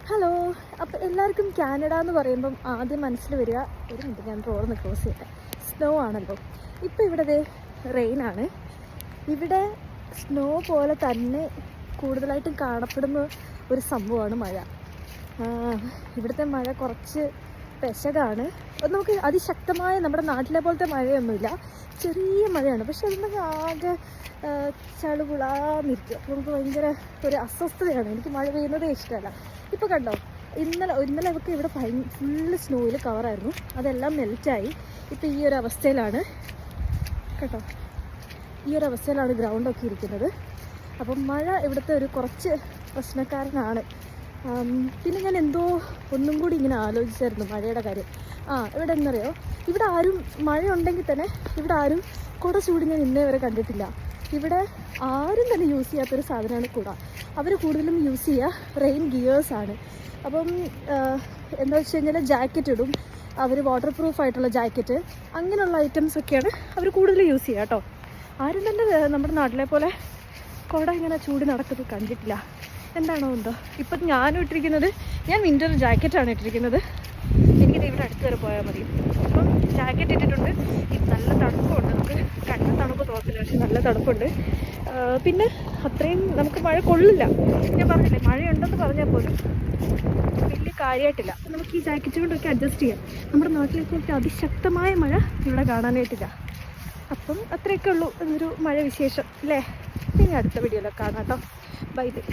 Hello. അപ്പോൾ എല്ലാവർക്കും Canada എന്ന് പറയുമ്പം ആദ്യം മനസ്സിൽ വരിക, ഒരു മിനിറ്റ് ഞാൻ റോഡൊന്ന് ക്രോസ് ചെയ്യട്ടെ, സ്നോ ആണല്ലോ. ഇപ്പോൾ ഇവിടെ റെയിനാണ്. ഇവിടെ സ്നോ പോലെ തന്നെ കൂടുതലായിട്ടും കാണപ്പെടുന്ന ഒരു സംഭവമാണ് മഴ. ഇവിടുത്തെ മഴ കുറച്ച് പെശകാണ്. നമുക്ക് അതിശക്തമായ നമ്മുടെ നാട്ടിലെ പോലത്തെ മഴയൊന്നുമില്ല, ചെറിയ മഴയാണ്. പക്ഷെ അതിനൊക്കെ ആകെ ചളുപുളാന്നിരിക്കും. അപ്പോൾ നമുക്ക് ഭയങ്കര ഒരു അസ്വസ്ഥതയാണ്. എനിക്ക് മഴ പെയ്യുന്നതേ ഇഷ്ടമല്ല. ഇപ്പോൾ കണ്ടോ, ഇന്നലെ ഒക്കെ ഇവിടെ ഫുള്ള് സ്നോയിൽ കവറായിരുന്നു. അതെല്ലാം മെൽറ്റായി. ഇപ്പോൾ ഈ ഒരു അവസ്ഥയിലാണ് കേട്ടോ, ഈ ഒരു അവസ്ഥയിലാണ് ഗ്രൗണ്ടൊക്കെ ഇരിക്കുന്നത്. അപ്പം മഴ ഇവിടുത്തെ ഒരു കുറച്ച് പ്രശ്നക്കാരനാണ്. പിന്നെ ഞാൻ ഒന്നും കൂടി ഇങ്ങനെ ആലോചിച്ചായിരുന്നു മഴയുടെ കാര്യം. ഇവിടെ എന്നറിയോ, ഇവിടെ ആരും മഴയുണ്ടെങ്കിൽ തന്നെ ഇവിടെ ആരും കുട ചൂടി ഞാൻ ഇന്നേ വരെ കണ്ടിട്ടില്ല. ഇവിടെ ആരും തന്നെ യൂസ് ചെയ്യാത്തൊരു സാധനമാണ് കുട. അവർ കൂടുതലും യൂസ് ചെയ്യുക റെയിൻ ഗിയേഴ്സാണ്. അപ്പം എന്താ വെച്ച് കഴിഞ്ഞാൽ ജാക്കറ്റ് ഇടും അവർ, വാട്ടർ പ്രൂഫ് ആയിട്ടുള്ള ജാക്കറ്റ്, അങ്ങനെയുള്ള ഐറ്റംസൊക്കെയാണ് അവർ കൂടുതൽ യൂസ് ചെയ്യുക കേട്ടോ. ആരും തന്നെ നമ്മുടെ നാട്ടിലെ പോലെ കുട ഇങ്ങനെ ചൂടി നടക്കുന്നത് കണ്ടിട്ടില്ല. എന്താണോ എന്തോ. ഇപ്പം ഞാനും ഇട്ടിരിക്കുന്നത്, ഞാൻ വിൻ്റർ ജാക്കറ്റാണ് ഇട്ടിരിക്കുന്നത്. എനിക്കിത് ഇവിടെ അടുത്ത് വരെ പോയാൽ മതി. അപ്പം ജാക്കറ്റ് ഇട്ടിട്ടുണ്ട്. നല്ല തണുപ്പുണ്ട്. നമുക്ക് കണ്ണ തണുപ്പ് തോന്നില്ല, പക്ഷെ നല്ല തണുപ്പുണ്ട്. പിന്നെ അത്രയും നമുക്ക് മഴ കൊള്ളില്ല. ഞാൻ പറഞ്ഞില്ലേ, മഴയുണ്ടെന്ന് പറഞ്ഞാൽ പോലും വലിയ കാര്യമായിട്ടില്ല. നമുക്ക് ഈ ജാക്കറ്റ് കൊണ്ടൊക്കെ അഡ്ജസ്റ്റ് ചെയ്യാം. നമ്മുടെ നാട്ടിലേക്ക് അതിശക്തമായ മഴ ഇവിടെ കാണാനായിട്ടില്ല. അപ്പം അത്രയൊക്കെ ഉള്ളൂ ഇതൊരു മഴ വിശേഷം അല്ലേ. ഇനി അടുത്ത വീഡിയോയിലൊക്കെ കാണാം കേട്ടോ. Bye bye.